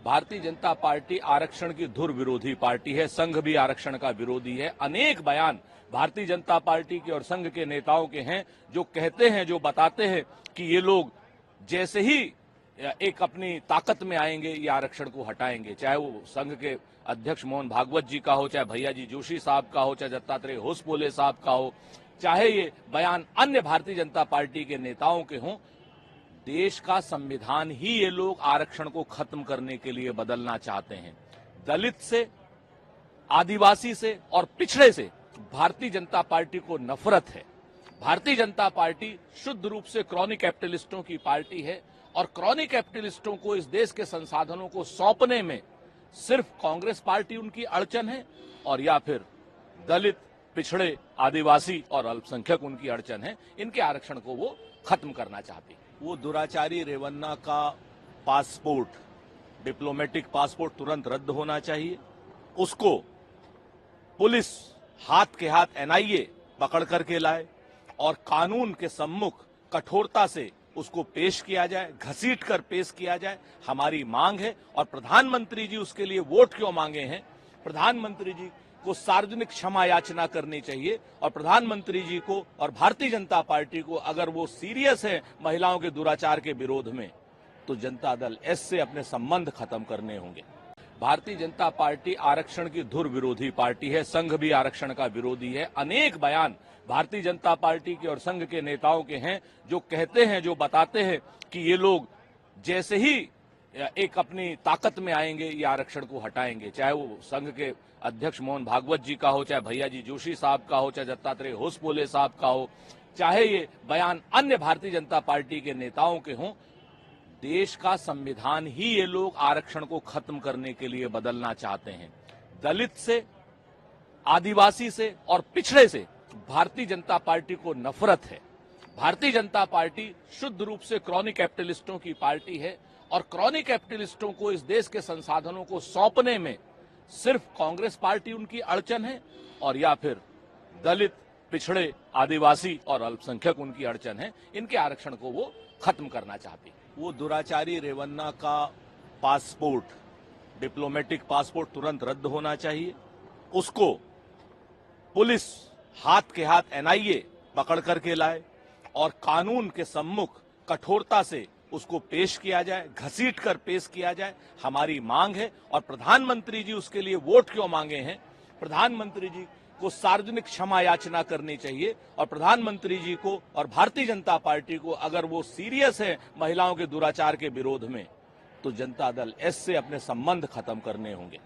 Bharatiya Janata party आरक्षण की धुर विरोधी पार्टी है। संघ भी आरक्षण का विरोधी है। अनेक बयान भारतीय जनता पार्टी के और संघ के नेताओं के हैं जो कहते हैं, जो बताते हैं कि ये लोग जैसे ही एक अपनी ताकत में आएंगे ये आरक्षण को हटाएंगे। चाहे वो संघ के अध्यक्ष मोहन भागवत जी का हो, चाहे भैया जी जोशी साहब का हो, चाहे दत्तात्रेय होसपोले साहब का हो, चाहे ये बयान अन्य भारतीय जनता पार्टी के नेताओं के हों, देश का संविधान ही ये लोग आरक्षण को खत्म करने के लिए बदलना चाहते हैं। दलित से, आदिवासी से और पिछड़े से भारतीय जनता पार्टी को नफरत है। भारतीय जनता पार्टी शुद्ध रूप से क्रॉनिक कैपिटलिस्टों की पार्टी है और क्रॉनिक कैपिटलिस्टों को इस देश के संसाधनों को सौंपने में सिर्फ कांग्रेस पार्टी उनकी अड़चन है और या फिर दलित, पिछड़े, आदिवासी और अल्पसंख्यक उनकी अड़चन है। इनके आरक्षण को वो खत्म करना चाहती है। वो दुराचारी रेवन्ना का पासपोर्ट, डिप्लोमेटिक पासपोर्ट तुरंत रद्द होना चाहिए। उसको पुलिस हाथ के हाथ एनआईए पकड़ करके लाए और कानून के सम्मुख कठोरता से उसको पेश किया जाए, घसीट कर पेश किया जाए, हमारी मांग है। और प्रधानमंत्री जी उसके लिए वोट क्यों मांगे हैं? प्रधानमंत्री जी को सार्वजनिक क्षमा याचना करनी चाहिए और प्रधानमंत्री जी को और भारतीय जनता पार्टी को, अगर वो सीरियस है महिलाओं के दुराचार के विरोध में, तो जनता दल एस से अपने संबंध खत्म करने होंगे। भारतीय जनता पार्टी आरक्षण की धुर विरोधी पार्टी है। संघ भी आरक्षण का विरोधी है। अनेक बयान भारतीय जनता पार्टी के और संघ के नेताओं के हैं जो कहते हैं, जो बताते हैं कि ये लोग जैसे ही एक अपनी ताकत में आएंगे ये आरक्षण को हटाएंगे। चाहे वो संघ के अध्यक्ष मोहन भागवत जी का हो, चाहे भैया जी जोशी साहब का हो, चाहे दत्तात्रेय होसपोले साहब का हो, चाहे ये बयान अन्य भारतीय जनता पार्टी के नेताओं के हों, देश का संविधान ही ये लोग आरक्षण को खत्म करने के लिए बदलना चाहते हैं। दलित से, आदिवासी से और पिछड़े से भारतीय जनता पार्टी को नफरत है। भारतीय जनता पार्टी शुद्ध रूप से क्रॉनिक कैपिटलिस्टों की पार्टी है और क्रॉनिक कैपिटलिस्टों को इस देश के संसाधनों को सौंपने में सिर्फ कांग्रेस पार्टी उनकी अड़चन है और या फिर दलित, पिछड़े, आदिवासी और अल्पसंख्यक उनकी अड़चन है। इनके आरक्षण को वो खत्म करना चाहती है। वो दुराचारी रेवन्ना का पासपोर्ट, डिप्लोमेटिक पासपोर्ट तुरंत रद्द होना चाहिए। उसको पुलिस हाथ के हाथ एनआईए पकड़ करके लाए और कानून के सम्मुख कठोरता से उसको पेश किया जाए, घसीट कर पेश किया जाए, हमारी मांग है। और प्रधानमंत्री जी उसके लिए वोट क्यों मांगे हैं? प्रधानमंत्री जी को सार्वजनिक क्षमा याचना करनी चाहिए और प्रधानमंत्री जी को और भारतीय जनता पार्टी को, अगर वो सीरियस है महिलाओं के दुराचार के विरोध में, तो जनता दल एस से अपने संबंध खत्म करने होंगे।